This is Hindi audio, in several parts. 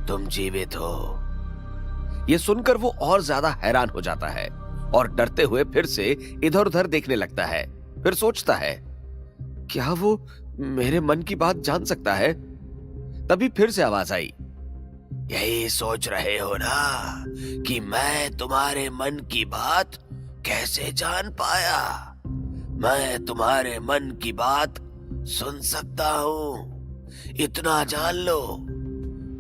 तुम जीवित हो। ये सुनकर वो और ज्यादा हैरान हो जाता है और डरते हुए फिर से इधर उधर देखने लगता है। फिर सोचता है, क्या वो मेरे मन की बात जान सकता है? तभी फिर से आवाज आई, यही सोच रहे हो ना कि मैं तुम्हारे मन की बात कैसे जान पाया? मैं तुम्हारे मन की बात सुन सकता हूं, इतना जान लो।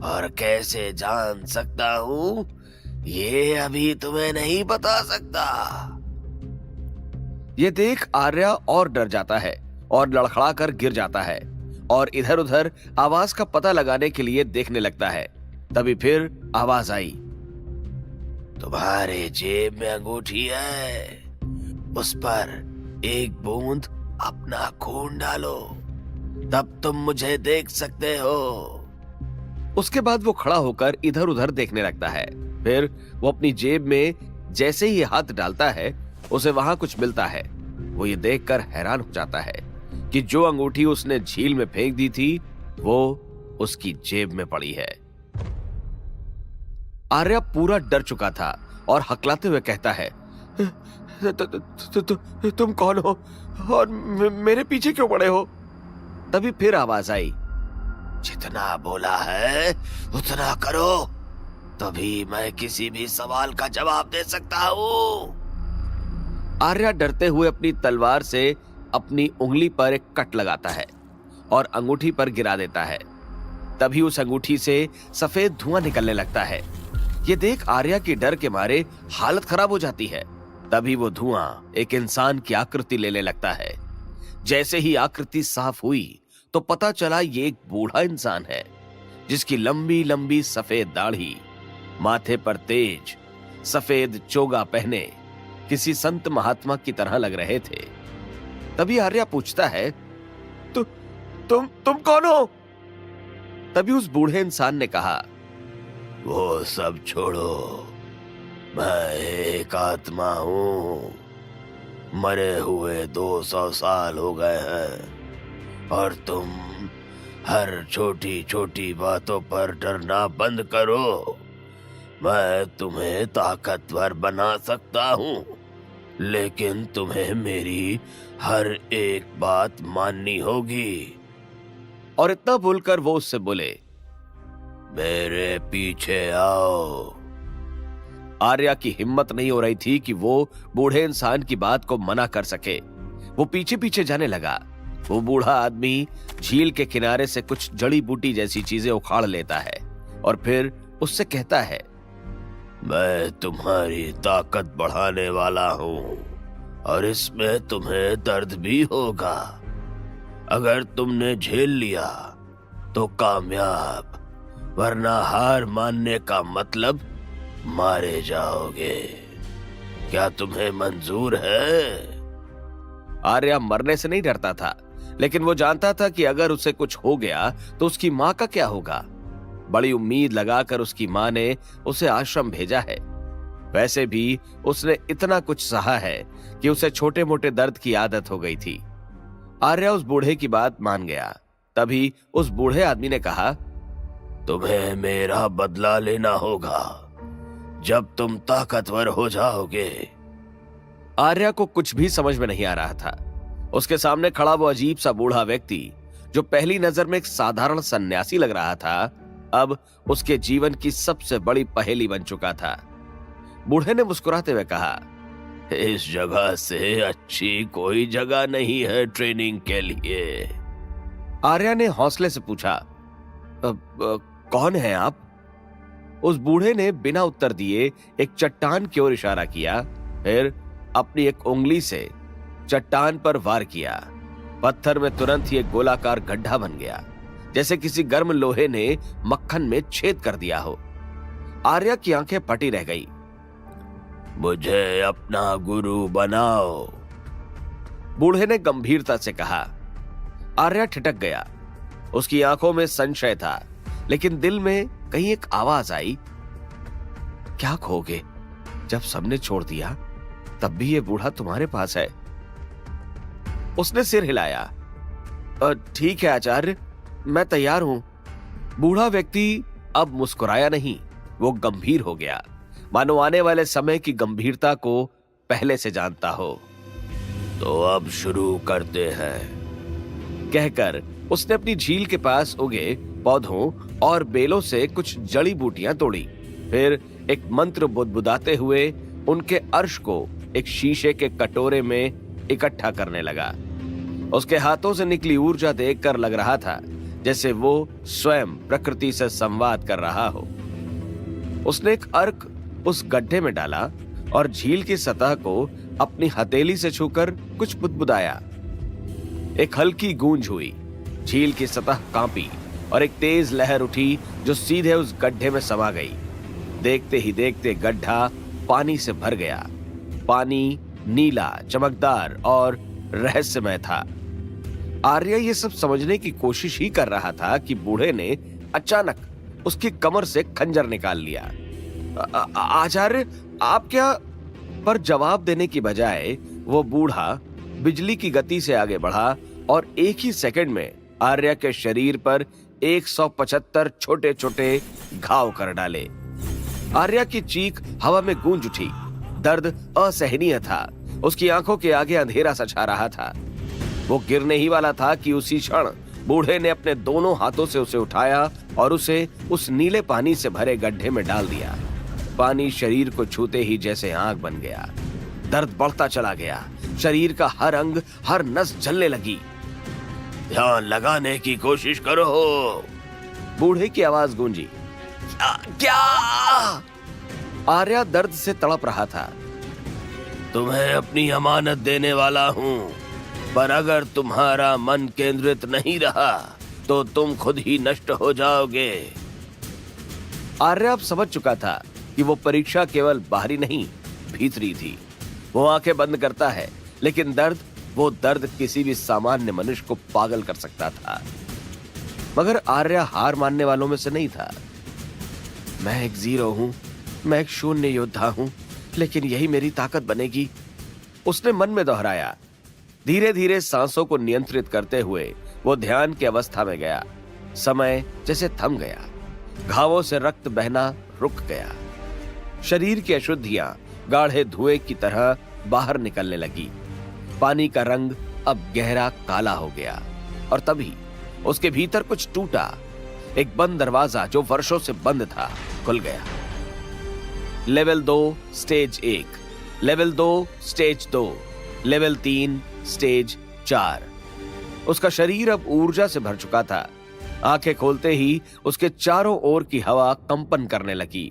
और कैसे जान सकता हूं ये अभी तुम्हें नहीं बता सकता। ये देख आर्या और डर जाता है और लड़खड़ा कर गिर जाता है और इधर उधर आवाज का पता लगाने के लिए देखने लगता है। तभी फिर आवाज आई, तुम्हारे जेब में अंगूठी है, उस पर एक बूंद अपना खून डालो, तब तुम मुझे देख सकते हो। उसके बाद वो खड़ा होकर इधर उधर देखने लगता है। फिर वो अपनी जेब में जैसे ही हाथ डालता है उसे वहां कुछ मिलता है। वो ये देखकर हैरान हो जाता है कि जो अंगूठी उसने झील में फेंक दी थी वो उसकी जेब में पड़ी है। आर्या पूरा डर चुका था और हकलाते हुए कहता है, तुम कौन हो और मेरे पीछे क्यों पड़े हो? तभी फिर आवाज आई, जितना बोला है उतना करो, तभी मैं किसी भी सवाल का जवाब दे सकता हूं। आर्या डरते हुए अपनी तलवार से अपनी उंगली पर एक कट लगाता है और अंगूठी पर गिरा देता है। तभी उस अंगूठी से सफेद धुआं निकलने लगता है। ये देख आर्या की डर के मारे हालत खराब हो जाती है। तभी वो धुआं एक इंसान की आकृति लेने लगता है। जैसे ही आकृति साफ हुई तो पता चला ये एक बूढ़ा इंसान है, जिसकी लंबी लंबी सफेद दाढ़ी, माथे पर तेज सफेद चोगा पहने किसी संत महात्मा की तरह लग रहे थे। तभी आर्या पूछता है, तुम कौन हो? तभी उस बूढ़े इंसान ने कहा, वो सब छोड़ो, मैं एक आत्मा हूं। मरे हुए 200 साल हो गए हैं और तुम हर छोटी छोटी बातों पर डरना बंद करो। मैं तुम्हें ताकतवर बना सकता हूं, लेकिन तुम्हें मेरी हर एक बात माननी होगी। और इतना बोलकर वो उससे बोले, मेरे पीछे आओ। आर्या की हिम्मत नहीं हो रही थी कि वो बूढ़े इंसान की बात को मना कर सके। वो पीछे पीछे जाने लगा। वो बूढ़ा आदमी झील के किनारे से कुछ जड़ी बूटी जैसी चीजें उखाड़ लेता है और फिर उससे कहता है, मैं तुम्हारी ताकत बढ़ाने वाला हूं और इसमें तुम्हें दर्द भी होगा। अगर तुमने झेल लिया तो कामयाब, वरना हार मानने का मतलब मारे जाओगे। क्या तुम्हें मंजूर है? आर्या मरने से नहीं डरता था, लेकिन वो जानता था कि अगर उसे कुछ हो गया तो उसकी मां का क्या होगा। बड़ी उम्मीद लगाकर उसकी मां ने उसे आश्रम भेजा है। वैसे भी उसने इतना कुछ सहा है कि उसे छोटे मोटे दर्द की आदत हो गई थी। आर्या उस बूढ़े की बात मान गया। तभी उस बूढ़े आदमी ने कहा, तुम्हें मेरा बदला लेना होगा जब तुम ताकतवर हो जाओगे। आर्या को कुछ भी समझ में नहीं आ रहा था। उसके सामने खड़ा वो अजीब सा बूढ़ा व्यक्ति, जो पहली नजर में एक साधारण सन्यासी लग रहा था, अब उसके जीवन की सबसे बड़ी पहेली बन चुका था। बूढ़े ने मुस्कुराते हुए कहा, इस जगह से अच्छी कोई जगह नहीं है ट्रेनिंग के लिए। आर्या ने हौसले से पूछा, कौन है आप? उस बूढ़े ने बिना उत्तर दिए एक चट्टान की ओर इशारा किया, फिर अपनी एक उंगली से चट्टान पर वार किया। पत्थर में तुरंत ही एक गोलाकार गड्ढा बन गया, जैसे किसी गर्म लोहे ने मक्खन में छेद कर दिया हो। आर्या की आंखें फटी रह गई। मुझे अपना गुरु बनाओ, बूढ़े ने गंभीरता से कहा। आर्या ठिठक गया। उसकी आंखों में संशय था, लेकिन दिल में कहीं एक आवाज आई, क्या खोगे? जब सबने छोड़ दिया तब भी ये बूढ़ा तुम्हारे पास है। उसने सिर हिलाया। ठीक है आचार्य, मैं तैयार हूं। बूढ़ा व्यक्ति अब मुस्कुराया नहीं, वो गंभीर हो गया, मानो आने वाले समय की गंभीरता को पहले से जानता हो। तो अब शुरू करते हैं, कहकर उसने अपनी झील के पास उगे पौधों और बेलों से कुछ जड़ी बूटियां तोड़ी। फिर एक मंत्र बुदबुदाते हुए उनके अर्श को एक शीशे के कटोरे में इकट्ठा करने लगा। उसके हाथों से निकली ऊर्जा देखकर लग रहा था जैसे वो स्वयं प्रकृति से संवाद कर रहा हो। उसने एक अर्क उस गड्ढे में डाला और झील की सतह को अपनी हथेली से छूकर कुछ बुदबुदाया। एक हल्की गूंज हुई, झील की सतह कांपी और एक तेज लहर उठी जो सीधे उस गड्ढे में समा गई। देखते ही देखते गड्ढा पानी से भर गया। पानी नीला, चमकदार और रहस्यमय था। आर्य ये सब समझने की कोशिश ही कर रहा था कि बूढ़े ने अचानक उसकी कमर से खंजर निकाल लिया। आचार्य, आप क्या? पर जवाब देने की बजाय वो बूढ़ा बिजली की गति से आगे बढ़ा और एक ही सेकंड में आर्य के शरीर पर 175 छोटे छोटे घाव कर डाले। आर्य की चीख हवा में गूंज उठी। दर्द असहनीय था। उसकी आंखों के आगे अंधेरा सा छा रहा था। वो गिरने ही वाला था कि उसी क्षण बूढ़े ने अपने दोनों हाथों से उसे उठाया और उसे उस नीले पानी से भरे गड्ढे में डाल दिया। पानी शरीर को छूते ही जैसे आग बन गया। दर्द बढ़ता चला गया। शरीर का हर अंग, हर नस जलने लगी। ध्यान लगाने की कोशिश करो, बूढ़े की आवाज गूंजी। क्या? आर्या दर्द से तड़प रहा था। तुम्हें अपनी अमानत देने वाला हूं, पर अगर तुम्हारा मन केंद्रित नहीं रहा तो तुम खुद ही नष्ट हो जाओगे। आर्या अब समझ चुका था कि वो परीक्षा केवल बाहरी नहीं, भीतरी थी। वो आंखें बंद करता है, लेकिन वो दर्द किसी भी सामान्य मनुष्य को पागल कर सकता था। मगर आर्या हार मानने वालों में से नहीं था। मैं एक जीरो हूं, मैं एक शून्य योद्धा हूं, लेकिन यही मेरी ताकत बनेगी, उसने मन में दोहराया। धीरे धीरे सांसों को नियंत्रित करते हुए वो ध्यान की अवस्था में गया। समय जैसे थम गया। घावों से रक्त बहना रुक गया। शरीर की अशुद्धियां गाढ़े धुएं की तरह बाहर निकलने लगी। पानी का रंग अब गहरा काला हो गया और तभी उसके भीतर कुछ टूटा। एक बंद दरवाजा जो वर्षों से बंद था खुल गया। Level 2 stage 1, level 2 stage 2, level 3 stage 4। उसका शरीर अब ऊर्जा से भर चुका था। आंखें खोलते ही उसके चारों ओर की हवा कंपन करने लगी।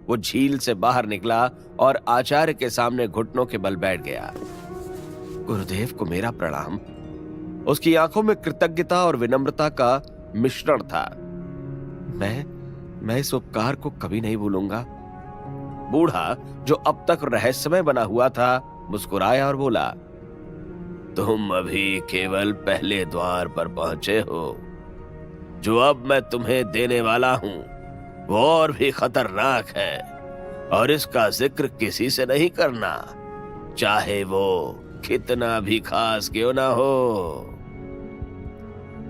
वो झील से बाहर निकला और आचार्य के सामने घुटनों के बल बैठ गया। गुरुदेव को मेरा प्रणाम। उसकी आंखों में कृतज्ञता और विनम्रता का मिश्रण था। मैं इस उपकार को कभी नहीं भूलूंगा। बूढ़ा, जो अब तक रहस्यमय बना हुआ था, मुस्कुराया और बोला, तुम अभी केवल पहले द्वार पर पहुंचे हो। जो अब मैं तुम्हें देने वाला हूं वो और भी खतरनाक है, और इसका जिक्र किसी से नहीं करना, चाहे वो कितना भी खास क्यों ना हो।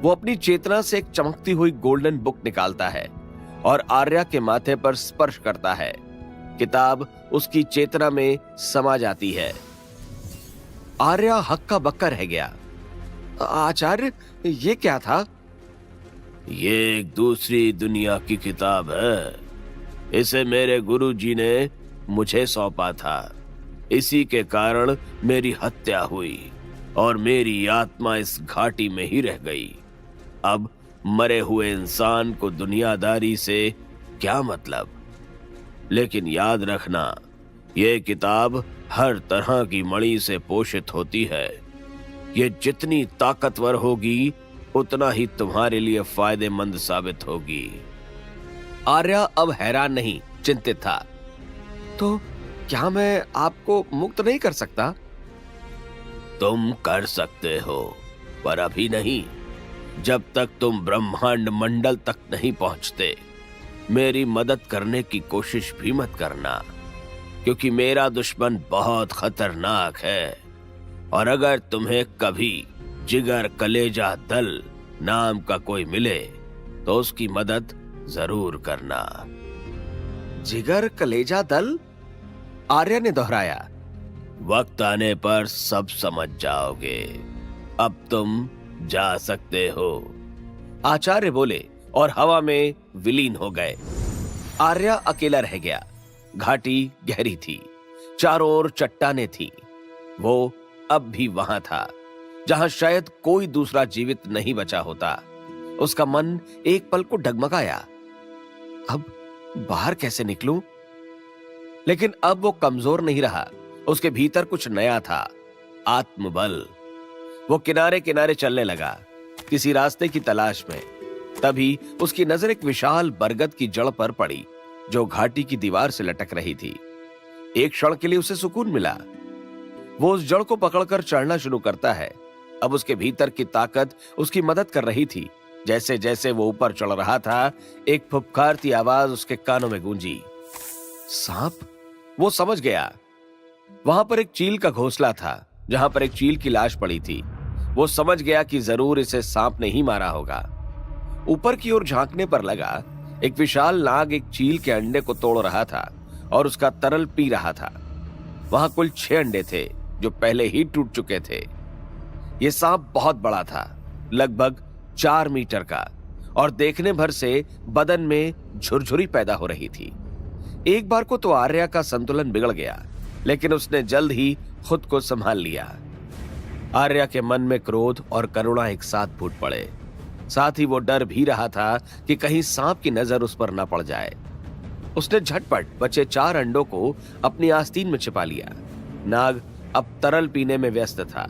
वो अपनी चेतना से एक चमकती हुई गोल्डन बुक निकालता है और आर्या के माथे पर स्पर्श करता है। किताब उसकी चेतना में समा जाती है। आर्या हक्का बक्का रह गया। आचार्य, ये क्या था? ये एक दूसरी दुनिया की किताब है। इसे मेरे गुरुजी ने मुझे सौंपा था। इसी के कारण मेरी हत्या हुई और मेरी आत्मा इस घाटी में ही रह गई। अब मरे हुए इंसान को दुनियादारी से क्या मतलब? लेकिन याद रखना, ये किताब हर तरह की मणि से पोषित होती है। ये जितनी ताकतवर होगी उतना ही तुम्हारे लिए फायदेमंद साबित होगी। आर्या अब हैरान नहीं, चिंतित था। तो क्या मैं आपको मुक्त नहीं कर सकता? तुम कर सकते हो, पर अभी नहीं। जब तक तुम ब्रह्मांड मंडल तक नहीं पहुंचते, मेरी मदद करने की कोशिश भी मत करना, क्योंकि मेरा दुश्मन बहुत खतरनाक है। और अगर तुम्हें कभी जिगर कलेजा दल नाम का कोई मिले तो उसकी मदद जरूर करना। जिगर कलेजा दल? आर्या ने दोहराया। वक्त आने पर सब समझ जाओगे। अब तुम जा सकते हो। आचार्य बोले और हवा में विलीन हो गए। आर्या अकेला रह गया। घाटी गहरी थी, चारों ओर चट्टानें थीं। वो अब भी वहां था जहां शायद कोई दूसरा जीवित नहीं बचा होता। उसका मन एक पल को डगमगाया। अब बाहर कैसे निकलूं? लेकिन अब वो कमजोर नहीं रहा। उसके भीतर कुछ नया था, आत्मबल। वो किनारे किनारे चलने लगा, किसी रास्ते की तलाश में। तभी उसकी नजर एक विशाल बरगद की जड़ पर पड़ी जो घाटी की दीवार से लटक रही थी। एक क्षण के लिए उसे सुकून मिला। वो उस जड़ को पकड़कर चढ़ना शुरू करता है। अब उसके भीतर की ताकत उसकी मदद कर रही थी। जैसे जैसे वो ऊपर चढ़ रहा था, एक फुफकारती आवाज उसके कानों में गूंजी। सांप? वो समझ गया। वहां पर एक चील का घोंसला था जहां पर एक चील की लाश पड़ी थी। वो समझ गया कि जरूर इसे सांप ने ही मारा होगा। ऊपर की ओर झांकने पर लगा, एक विशाल नाग एक चील के अंडे को तोड़ रहा था और उसका तरल पी रहा था। वहां कुल 6 अंडे थे जो पहले ही टूट चुके थे। यह सांप बहुत बड़ा था, लगभग 4 मीटर का, और देखने भर से बदन में झुरझुरी पैदा हो रही थी। एक बार को तो आर्या का संतुलन बिगड़ गया, लेकिन उसने जल्द ही खुद को संभाल लिया। आर्या के मन में क्रोध और करुणा एक साथ फूट पड़े। साथ ही वो डर भी रहा था कि कहीं सांप की नजर उस पर न पड़ जाए। उसने झटपट बचे 4 अंडों को अपनी आस्तीन में छिपा लिया। नाग अब तरल पीने में व्यस्त था,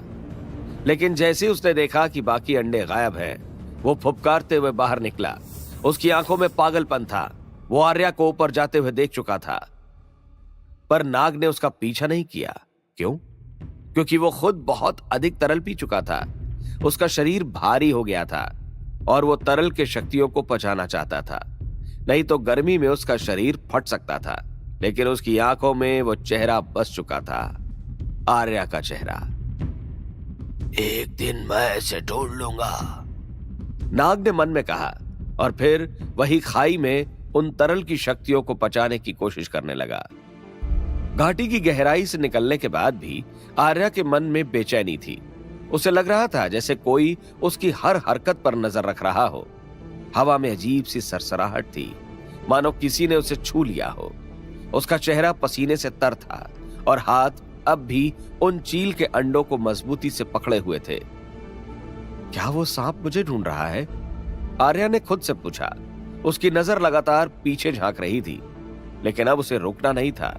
लेकिन जैसे उसने देखा कि बाकी अंडे गायब हैं, वो फुफकारते हुए बाहर निकला। उसकी आंखों में पागलपन था। वो आर्या को ऊपर जाते हुए देख चुका था, पर नाग ने उसका पीछा नहीं किया। क्यों? क्योंकि वो खुद बहुत अधिक तरल पी चुका था। उसका शरीर भारी हो गया था और वो तरल के शक्तियों को पचाना चाहता था। नहीं तो गर्मी में उसका शरीर फट सकता था। लेकिन उसकी आंखों में वो चेहरा बस चुका था, आर्या का चेहरा। एक दिन मैं इसे ढूंढ लूंगा, नाग ने मन में कहा, और फिर वही खाई में उन तरल की शक्तियों को पचाने की कोशिश करने लगा। घाटी की गहराई से निकलने के बाद भी आर्या के मन में बेचैनी थी। उसे लग रहा था जैसे कोई उसकी हर हरकत पर नजर रख रहा हो। हवा में अजीब सी सरसराहट थी, मानो किसी ने उसे छू लिया हो। उसका चेहरा पसीने से तर था और हाथ अब भी उन चील के अंडों को मजबूती से पकड़े हुए थे। क्या वो सांप मुझे ढूंढ रहा है? आर्या ने खुद से पूछा। उसकी नजर लगातार पीछे झांक रही थी, लेकिन अब उसे रुकना नहीं था।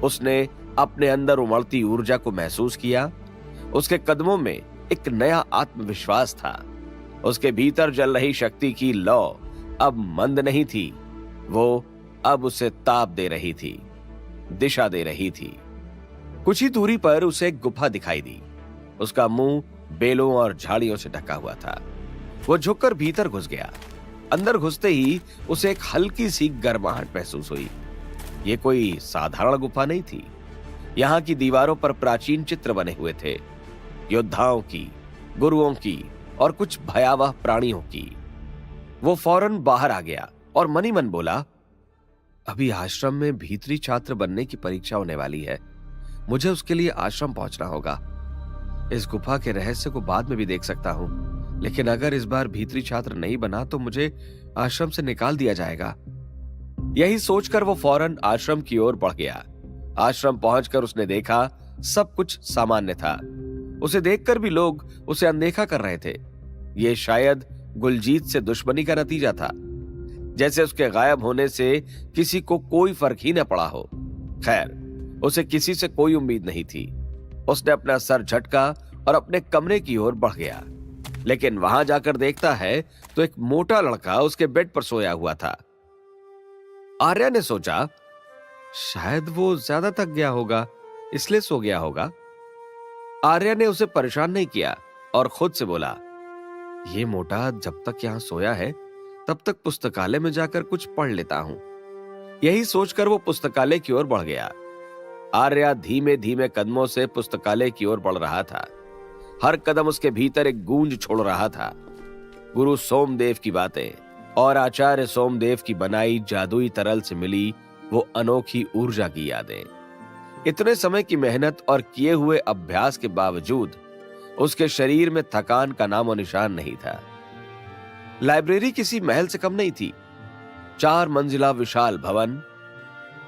उसने अपने अंदर उमड़ती ऊर्जा को महसूस किया। उसके कदमों में एक नया आत्मविश्वास था। उसके भीतर जल रही शक्ति की लौ अब मंद नहीं थी। वो अब उसे ताप दे रही थी, दिशा दे रही थी। कुछ ही दूरी पर उसे एक गुफा दिखाई दी। उसका मुंह बेलों और झाड़ियों से ढका हुआ था। वो झुककर भीतर घुस गया। अंदर घुसते ही उसे एक हल्की सी गर्माहट महसूस हुई। ये कोई साधारण गुफा नहीं थी। यहाँ की दीवारों पर प्राचीन चित्र बने हुए थे, योद्धाओं की, गुरुओं की और कुछ भयावह प्राणियों की। वो फौरन बाहर आ गया और मन ही मन बोला, अभी आश्रम में भीतरी छात्र बनने की परीक्षा होने वाली है। मुझे उसके लिए आश्रम पहुंचना होगा। इस गुफा के रहस्य को बाद में भी देख सकता हूं, लेकिन अगर इस बार भीतरी छात्र नहीं बना तो मुझे आश्रम से निकाल दिया जाएगा। यही सोचकर वो फौरन आश्रम की ओर बढ़ गया। आश्रम पहुंचकर उसने देखा सब कुछ सामान्य था। उसे देखकर भी लोग उसे अनदेखा कर रहे थे। ये शायद गुलजीत से दुश्मनी का नतीजा था, जैसे उसके गायब होने से किसी को कोई फर्क ही न पड़ा हो। खैर, उसे किसी से कोई उम्मीद नहीं थी। उसने अपना सर झटका और अपने कमरे की ओर बढ़ गया, लेकिन वहां जाकर देखता है तो एक मोटा लड़का उसके बेड पर सोया हुआ था। आर्या ने सोचा, शायद वो ज्यादा थक गया होगा, इसलिए सो गया होगा। आर्या ने उसे परेशान नहीं किया और खुद से बोला, ये मोटा जब तक यहां सोया है तब तक पुस्तकालय में जाकर कुछ पढ़ लेता हूं। यही सोचकर वो पुस्तकालय की ओर बढ़ गया। आर्या धीमे धीमे कदमों से पुस्तकालय की ओर बढ़ रहा था। हर कदम उसके भीतर एक गूंज छोड़ रहा था। गुरु सोमदेव की बातें, और आचार्य सोमदेव की बनाई जादुई तरल से मिली वो अनोखी ऊर्जा की यादें। इतने समय की मेहनत और किए हुए अभ्यास के बावजूद उसके शरीर में थकान का नामो निशान नहीं था। लाइब्रेरी किसी महल से कम नहीं थी। 4 मंजिला विशाल भवन,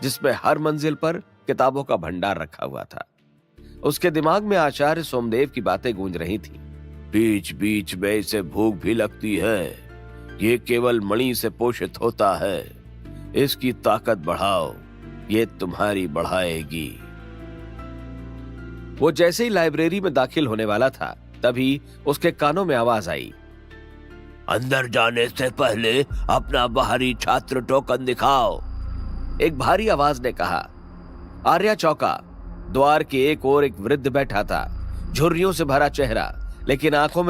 जिसमें हर मंजिल पर किताबों का भंडार रखा हुआ था। उसके दिमाग में आचार्य सोमदेव की बातें गूंज रही थी। बीच बीच में इसे भूख भी लगती है, ये केवल मणि से पोषित होता है, इसकी ताकत बढ़ाओ, ये तुम्हारी बढ़ाएगी। वो जैसे ही लाइब्रेरी में दाखिल होने वाला था, तभी उसके कानों में आवाज आई, अंदर जाने से पहले अपना बाहरी छात्र टोकन दिखाओ। एक भारी आवाज ने कहा। आर्या चौका। द्वार के एक ओर एक वृद्ध बैठा था, झुर्रियों से भरा चेहरा, लेकिन आंखों में